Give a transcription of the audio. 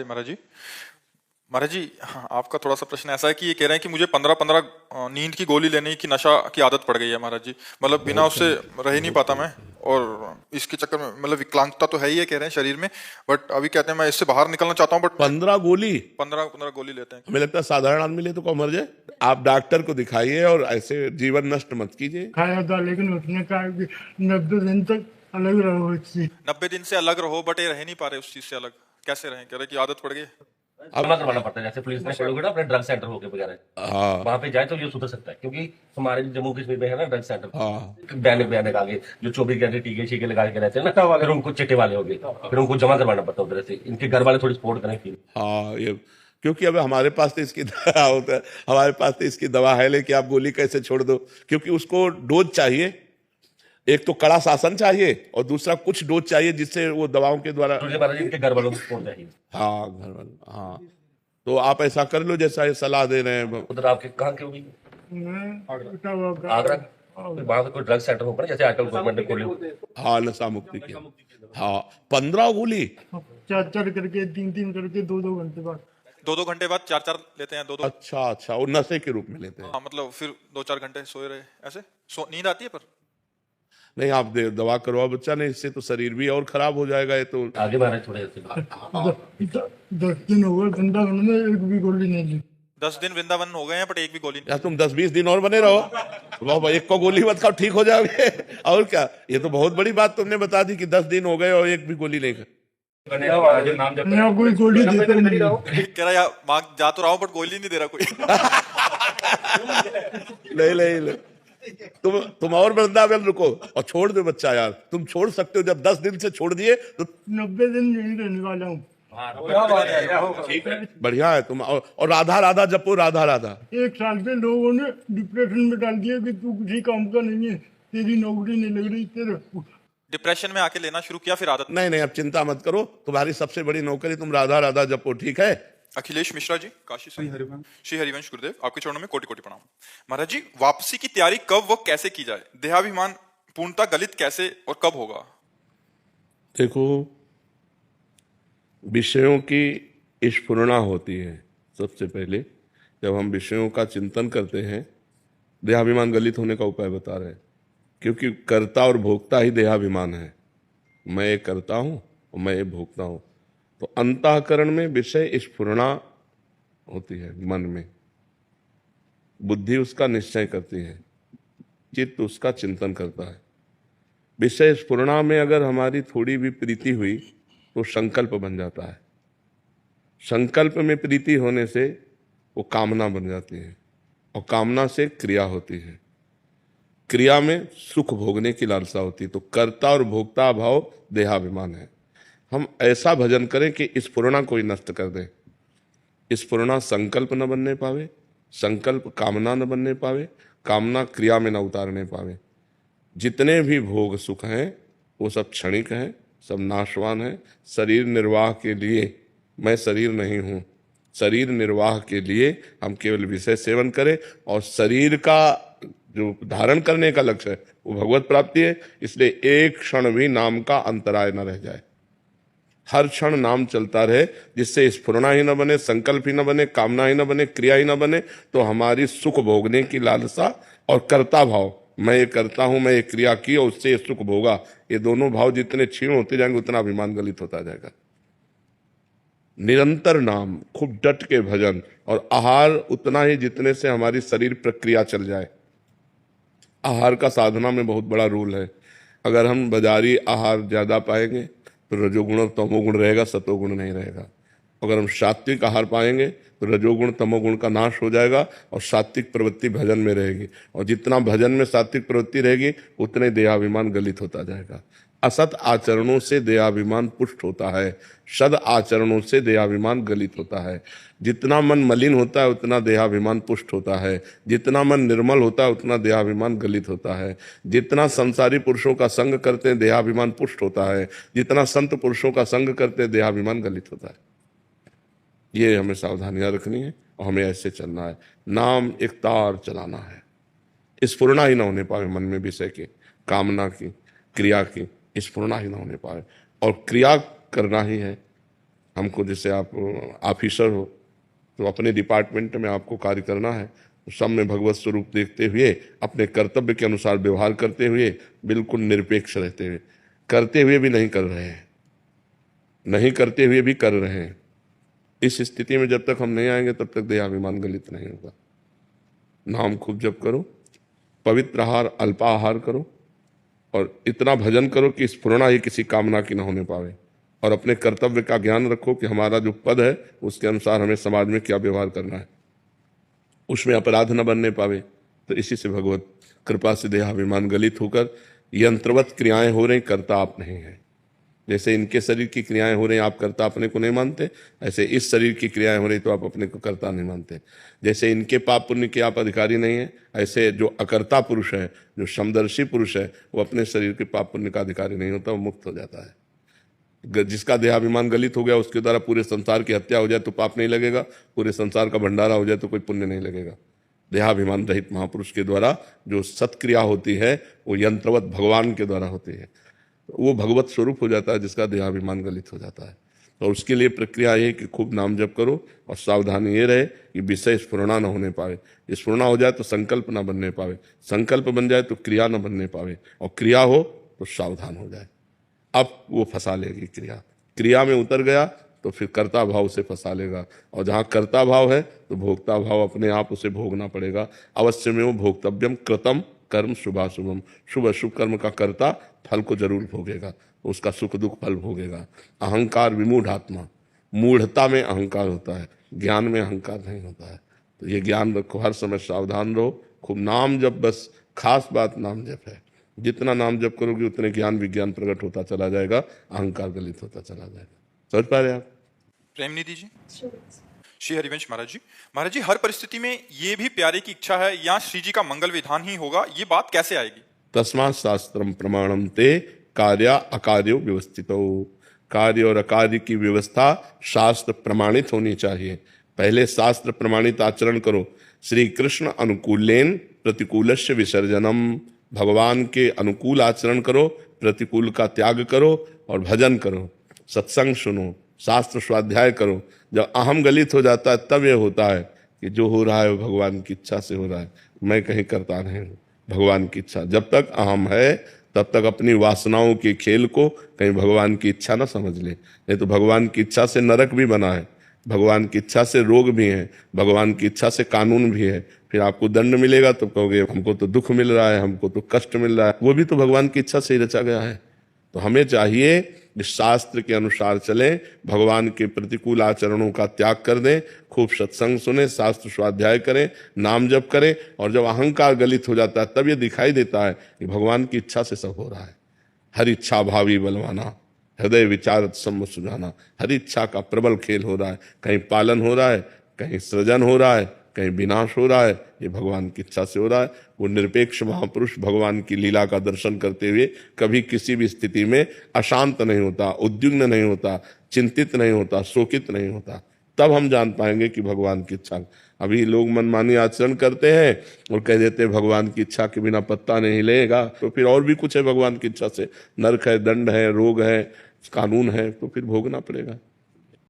महाराज जी। महाराज जी, हाँ, आपका थोड़ा सा प्रश्न ऐसा है कि ये कह रहे हैं कि मुझे 15-15 नींद की गोली लेने की नशा की आदत पड़ गई है महाराज जी। मतलब बिना बहुत उससे गलत है, रह ही नहीं बहुत पाता मैं। गलत है। और इसके चक्कर में मतलब विकलांगता तो है ही है कह रहे हैं शरीर में। बट अभी कहते हैं मैं इससे बाहर निकलना चाहता हूँ, बट 15 गोली? 15-15 गोली लेते हैं। हमें लगता है साधारण आदमी ले तो कौन मर जाए। आप डॉक्टर को दिखाइए और ऐसे जीवन नष्ट मत कीजिए। खाया था, लेकिन उसने कहा कि 90 दिन तक अलग रहो इससे। 90 दिन से अलग रहो, बट ये रह नहीं पा रहे उस चीज से अलग। कैसे रहें, कह रहे कि आदत पड़ गई। अब जमा करवाना पड़ता है। जैसे पुलिस ने शुरू किया ना अपने ड्रग सेंटर होके वगैरह, हाँ वहां पे जाए तो ये सुधर सकता है, क्योंकि हमारे जम्मू कश्मीर में है ना ड्रग हाँ सेंटर। बैनक आगे जो 24 घंटे टीके शीके लगा के रहते हैं ना, फिर उनको चिट्टे वाले हो गए, फिर उनको जमा करवाना पड़ता है उधर से। इनके घर वाले थोड़ी सपोर्ट करें फिर। हाँ, ये क्योंकि अब हमारे पास तो इसकी दवा होता है, हमारे पास तो इसकी दवा है, लेकिन आप गोली कैसे छोड़ दो? क्योंकि उसको डोज चाहिए। एक तो कड़ा शासन चाहिए और दूसरा कुछ डोज चाहिए जिससे वो दवाओं के द्वारा। तुझे महाराज इनके घर वालों को सपोर्ट चाहिए। हाँ घर वाले, हाँ। तो आप ऐसा कर लो जैसा ये सलाह दे रहे हैं। उधर आपके कहाँ के होगी? मैं इटावा का आगरा। फिर वहां पे कोई ड्रग सेंटर होगा ना, जैसे आजकल गवर्नमेंट ने खोले। हाँ, नशा मुक्ति की। हाँ, 15 गोली। चार चार करके, तीन तीन करके, 2-2 घंटे बाद। 2-2 घंटे बाद 4-4 लेते हैं, 2-2। अच्छा अच्छा, वो नशे के रूप में लेते हैं। हाँ, मतलब फिर 2-4 घंटे सोए रहे ऐसे। नींद आती है पर। नहीं, आप दवा करवाओ बच्चा, नहीं इससे तो शरीर भी और खराब हो जाएगा ये तो। आगे महाराज थोड़े ऐसे 10 दिन हो गए वृंदावन में, एक भी गोली नहीं ली। 10 दिन वृंदावन हो गए हैं, बट एक भी गोली नहीं। या तुम 10-20 दिन और बने रहो, वाह, एक को गोली मत खाओ, ठीक हो जाओगे। और क्या, ये तो बहुत बड़ी बात तुमने बता दी कि 10 दिन हो गए और एक भी गोली नहीं खा। यहाँ कोई गोली देता नहीं है। कह रहा यार मांग जा तो रहा हूँ, बट गोली नहीं दे रहा कोई। नहीं नहीं नहीं। तुम और वृंदावन रुको और छोड़ दो बच्चा यार, तुम छोड़ सकते हो। जब 10 दिन से छोड़ दिए तो 90 दिन यही रहने वाला हूँ। बढ़िया है तुम। और राधा राधा जपो, राधा राधा। 1 साल से लोगों ने डिप्रेशन में डाल दिया कि तू किसी काम का नहीं है, तेरी नौकरी नहीं लग रही, तेरे डिप्रेशन में आके लेना शुरू किया, फिर आदत। नहीं नहीं, अब चिंता मत करो, तुम्हारी सबसे बड़ी नौकरी, तुम राधा राधा जपो, ठीक है। अखिलेश मिश्रा जी, काशी से। श्री हरिवंश गुरुदेव, आपके चरणों में कोटि कोटि प्रणाम। महाराज जी, वापसी की तैयारी कब व कैसे की जाए? देहाभिमान पूर्णता गलित कैसे और कब होगा? देखो, विषयों की स्फुरना होती है सबसे पहले। जब हम विषयों का चिंतन करते हैं, देहाभिमान गलित होने का उपाय बता रहे हैं। क्योंकि कर्ता और भोक्ता ही देहाभिमान है। मैं ये करता हूं और मैं ये भोगता हूं। तो अंतःकरण में विषय स्फुरना होती है, मन में बुद्धि उसका निश्चय करती है, चित्त उसका चिंतन करता है। विषय स्फुरना में अगर हमारी थोड़ी भी प्रीति हुई तो संकल्प बन जाता है। संकल्प में प्रीति होने से वो कामना बन जाती है और कामना से क्रिया होती है। क्रिया में सुख भोगने की लालसा होती है। तो कर्ता और भोक्ता भाव देहाभिमान है। हम ऐसा भजन करें कि स्फुरना कोई नष्ट कर दे। स्फुरना संकल्प न बनने पावे, संकल्प कामना न बनने पावे, कामना क्रिया में न उतारने पावे। जितने भी भोग सुख हैं वो सब क्षणिक हैं, सब नाशवान हैं। शरीर निर्वाह के लिए मैं शरीर नहीं हूँ। शरीर निर्वाह के लिए हम केवल विषय सेवन करें, और शरीर का जो धारण करने का लक्ष्य है वो भगवत प्राप्ति है। इसलिए एक क्षण भी नाम का अंतराय न रह जाए। हर क्षण नाम चलता रहे, जिससे स्फुरना ही न बने, संकल्प ही न बने, कामना ही न बने, क्रिया ही न बने। तो हमारी सुख भोगने की लालसा और कर्ता भाव, मैं ये करता हूं, मैं ये क्रिया की और उससे ये सुख भोगा, ये दोनों भाव जितने क्षीण होते जाएंगे उतना अभिमान गलित होता जाएगा। निरंतर नाम, खूब डट के भजन, और आहार उतना ही जितने से हमारी शरीर प्रक्रिया चल जाए। आहार का साधना में बहुत बड़ा रोल है। अगर हम बाजारी आहार ज्यादा पाएंगे तो रजोगुण और तमोगुण रहेगा, सतोगुण नहीं रहेगा। अगर हम सात्विक आहार पाएंगे तो रजोगुण तमोगुण का नाश हो जाएगा और सात्विक प्रवृत्ति भजन में रहेगी। और जितना भजन में सात्विक प्रवृत्ति रहेगी उतने देहाभिमान गलित होता जाएगा। असत आचरणों से देहाभिमान पुष्ट होता है, सद आचरणों से देहाभिमान गलित होता है। जितना मन मलिन होता है उतना देहाभिमान पुष्ट होता है, जितना मन निर्मल होता है उतना देहाभिमान गलित होता है। जितना संसारी पुरुषों का संग करते हैं देहाभिमान पुष्ट होता है, जितना संत पुरुषों का संग करते हैं देहाभिमान गलित होता है। ये हमें सावधानियां रखनी है और हमें ऐसे चलना है। नाम एक तार चलाना है। स्फुरना ही ना होने पाए मन में विषय की, कामना की, क्रिया की, स्फुरना ही ना होने पाए। और क्रिया करना ही है, हमको जैसे आप ऑफिसर हो तो अपने डिपार्टमेंट में आपको कार्य करना है, तो सब में भगवत स्वरूप देखते हुए अपने कर्तव्य के अनुसार व्यवहार करते हुए बिल्कुल निरपेक्ष रहते हुए, करते हुए भी नहीं कर रहे हैं, नहीं करते हुए भी कर रहे हैं, इस स्थिति में जब तक हम नहीं आएंगे तब तक देहाभिमान गलित नहीं होगा। नाम खूब जप करो, पवित्र आहार अल्पाहार करो और इतना भजन करो कि स्फुरणा ही किसी कामना की न होने पावे, और अपने कर्तव्य का ज्ञान रखो कि हमारा जो पद है उसके अनुसार हमें समाज में क्या व्यवहार करना है, उसमें अपराध न बनने पावे। तो इसी से भगवत कृपा से देहाभिमान गलित होकर यंत्रवत क्रियाएं हो रही, करता आप नहीं है। जैसे इनके शरीर की क्रियाएं हो रही, आप करता अपने को नहीं मानते, ऐसे इस शरीर की क्रियाएं हो रही तो आप अपने को करता नहीं मानते। जैसे इनके पाप पुण्य के आप अधिकारी नहीं है, ऐसे जो अकर्ता पुरुष है, जो समदर्शी पुरुष है, वो अपने शरीर के पाप पुण्य का अधिकारी नहीं होता, वो मुक्त हो जाता है। जिसका देहाभिमान गलित हो गया उसके द्वारा पूरे संसार की हत्या हो जाए तो पाप नहीं लगेगा, पूरे संसार का भंडारा हो जाए तो कोई पुण्य नहीं लगेगा। देहाभिमान रहित महापुरुष के द्वारा जो सत्क्रिया होती है वो यंत्रवत भगवान के द्वारा होती है, वो भगवत स्वरूप हो जाता है जिसका देहाभिमान गलित हो जाता है। और उसके लिए प्रक्रिया ये कि खूब नाम जप करो और सावधानी ये रहे कि विषय स्फुरणा न होने पावे। स्फुरणा हो जाए तो संकल्प न बनने पावे, संकल्प बन जाए तो क्रिया न बनने पावे, और क्रिया हो तो सावधान हो जाए। अब वो फंसा लेगी क्रिया में उतर गया तो फिर कर्ता भाव उसे फंसा लेगा, और जहाँ कर्ता भाव है तो भोक्ता भाव अपने आप उसे भोगना पड़ेगा। अवश्य में वो भोक्तव्यम कृतम कर्म शुभाशुभम, शुभ अशुभ कर्म का कर्ता फल को जरूर भोगेगा, उसका सुख दुख फल भोगेगा। अहंकार विमूढ़ आत्मा, मूढ़ता में अहंकार होता है, ज्ञान में अहंकार नहीं होता है। तो ये ज्ञान रखो, हर समय सावधान रहो, खूब नाम जप, बस खास बात नाम जप है। जितना नाम जप करोगे उतने ज्ञान विज्ञान प्रकट होता चला जाएगा, अहंकार गलित होता चला जाएगा। समझ पा रहे आप? प्रेम निधि जी, श्री हरिवंश महाराज जी, हर परिस्थिति में ये भी प्यारे की इच्छा है या श्री जी का मंगल विधान ही होगा, ये बात कैसे आएगी? तस्मात् शास्त्रम प्रमाणम ते कार्य अकार्यो व्यवस्थितो। कार्य और अकार्य की व्यवस्था शास्त्र प्रमाणित होनी चाहिए। पहले शास्त्र प्रमाणित आचरण करो। श्री कृष्ण अनुकूलेन प्रतिकूलस्य विसर्जनम, भगवान के अनुकूल आचरण करो, प्रतिकूल का त्याग करो और भजन करो, सत्संग सुनो, शास्त्र स्वाध्याय करो। जब अहम गलित हो जाता है तब ये होता है कि जो हो रहा है वो भगवान की इच्छा से हो रहा है, मैं कहीं करता नहीं हूँ, भगवान की इच्छा। जब तक अहम है तब तक अपनी वासनाओं के खेल को कहीं भगवान की इच्छा ना समझ ले। नहीं तो भगवान की इच्छा से नरक भी बना है, भगवान की इच्छा से रोग भी है, भगवान की इच्छा से कानून भी है। फिर आपको दंड मिलेगा तो कहोगे हमको तो दुख मिल रहा है, हमको तो कष्ट मिल रहा है, वो भी तो भगवान की इच्छा से ही रचा गया है। तो हमें चाहिए कि शास्त्र के अनुसार चलें, भगवान के प्रतिकूल आचरणों का त्याग कर दें, खूब सत्संग सुने, शास्त्र स्वाध्याय करें, नाम जप करें। और जब अहंकार गलित हो जाता है तब ये दिखाई देता है कि भगवान की इच्छा से सब हो रहा है। हर इच्छा भावी बलवाना, हृदय विचारत सम्म सुझाना, हर इच्छा का प्रबल खेल हो रहा है। कहीं पालन हो रहा है, कहीं सृजन हो रहा है, कहीं विनाश हो रहा है, ये भगवान की इच्छा से हो रहा है। वो निरपेक्ष महापुरुष भगवान की लीला का दर्शन करते हुए कभी किसी भी स्थिति में अशांत नहीं होता, उद्विग्न नहीं होता, चिंतित नहीं होता, शोकित नहीं होता। तब हम जान पाएंगे कि भगवान की इच्छा। अभी लोग मनमानी आचरण करते हैं और कह देते हैं भगवान की इच्छा के बिना पत्ता नहीं हिलेगा, तो फिर और भी कुछ है भगवान की इच्छा से, नरक है, दंड है, रोग है, कानून है, तो फिर भोगना पड़ेगा।